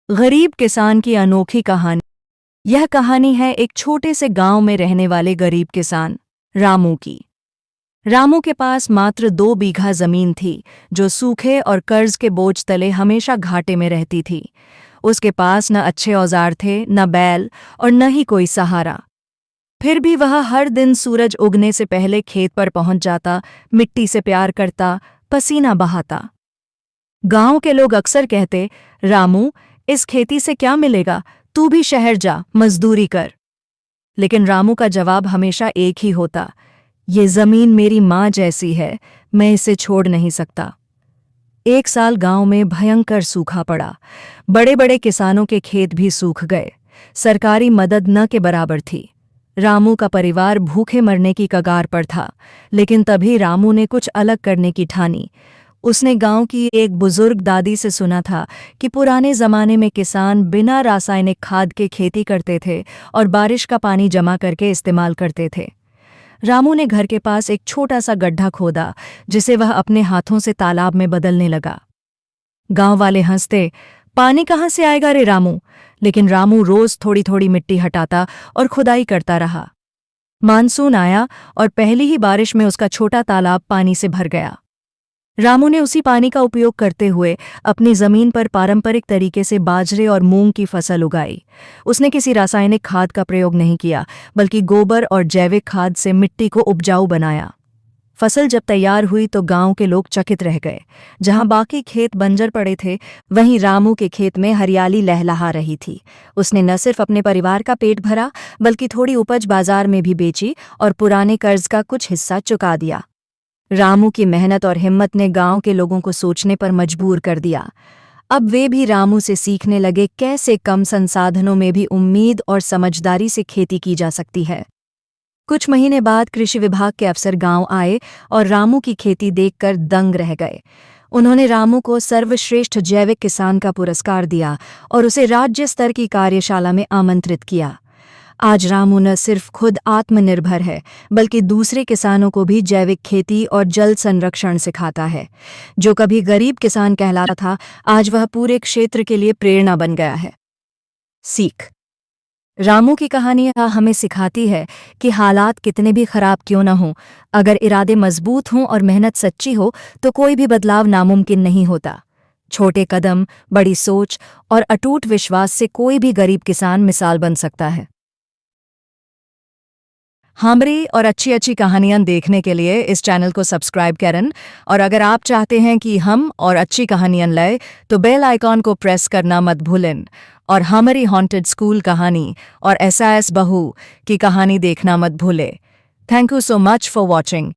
गरीब किसान की अनोखी कहानी। यह कहानी है एक छोटे से गांव में रहने वाले गरीब किसान रामू की। रामू के पास मात्र 2 बीघा जमीन थी, जो सूखे और कर्ज के बोझ तले हमेशा घाटे में रहती थी। उसके पास न अच्छे औजार थे, न बैल और न ही कोई सहारा। फिर भी वह हर दिन सूरज उगने से पहले खेत पर पहुंच जाता, मिट्टी से प्यार करता, पसीना बहाता। गांव के लोग अक्सर कहते, रामू, इस खेती से क्या मिलेगा, तू भी शहर जा, मजदूरी कर। लेकिन रामू का जवाब हमेशा एक ही होता, ये जमीन मेरी माँ जैसी है, मैं इसे छोड़ नहीं सकता। एक साल गांव में भयंकर सूखा पड़ा। बड़े बड़े किसानों के खेत भी सूख गए। सरकारी मदद न के बराबर थी। रामू का परिवार भूखे मरने की कगार पर था। लेकिन तभी रामू ने कुछ अलग करने की ठानी। उसने गांव की एक बुजुर्ग दादी से सुना था कि पुराने जमाने में किसान बिना रासायनिक खाद के खेती करते थे और बारिश का पानी जमा करके इस्तेमाल करते थे। रामू ने घर के पास एक छोटा सा गड्ढा खोदा, जिसे वह अपने हाथों से तालाब में बदलने लगा। गांव वाले हंसते, पानी कहाँ से आएगा रे रामू? लेकिन रामू रोज थोड़ी थोड़ी मिट्टी हटाता और खुदाई करता रहा। मानसून आया और पहली ही बारिश में उसका छोटा तालाब पानी से भर गया। रामू ने उसी पानी का उपयोग करते हुए अपनी जमीन पर पारंपरिक तरीके से बाजरे और मूंग की फसल उगाई। उसने किसी रासायनिक खाद का प्रयोग नहीं किया, बल्कि गोबर और जैविक खाद से मिट्टी को उपजाऊ बनाया। फसल जब तैयार हुई तो गांव के लोग चकित रह गए। जहां बाकी खेत बंजर पड़े थे, वहीं रामू के खेत में हरियाली लहलहा रही थी। उसने न सिर्फ अपने परिवार का पेट भरा, बल्कि थोड़ी उपज बाजार में भी बेची और पुराने कर्ज का कुछ हिस्सा चुका दिया। रामू की मेहनत और हिम्मत ने गांव के लोगों को सोचने पर मजबूर कर दिया। अब वे भी रामू से सीखने लगे कैसे कम संसाधनों में भी उम्मीद और समझदारी से खेती की जा सकती है। कुछ महीने बाद कृषि विभाग के अफसर गांव आए और रामू की खेती देखकर दंग रह गए। उन्होंने रामू को सर्वश्रेष्ठ जैविक किसान का पुरस्कार दिया और उसे राज्य स्तर की कार्यशाला में आमंत्रित किया। आज रामू न सिर्फ खुद आत्मनिर्भर है, बल्कि दूसरे किसानों को भी जैविक खेती और जल संरक्षण सिखाता है। जो कभी गरीब किसान कहलाता था, आज वह पूरे क्षेत्र के लिए प्रेरणा बन गया है। सीख। रामू की कहानी हमें सिखाती है कि हालात कितने भी खराब क्यों न हों, अगर इरादे मजबूत हों और मेहनत सच्ची हो तो कोई भी बदलाव नामुमकिन नहीं होता। छोटे कदम, बड़ी सोच और अटूट विश्वास से कोई भी गरीब किसान मिसाल बन सकता है। हमारी और अच्छी कहानियां देखने के लिए इस चैनल को सब्सक्राइब करें, और अगर आप चाहते हैं कि हम और अच्छी कहानियां लाए तो बेल आइकॉन को प्रेस करना मत भूलें, और हमारी हॉन्टेड स्कूल कहानी और SAS बहू की कहानी देखना मत भूलें। Thank you so much for watching.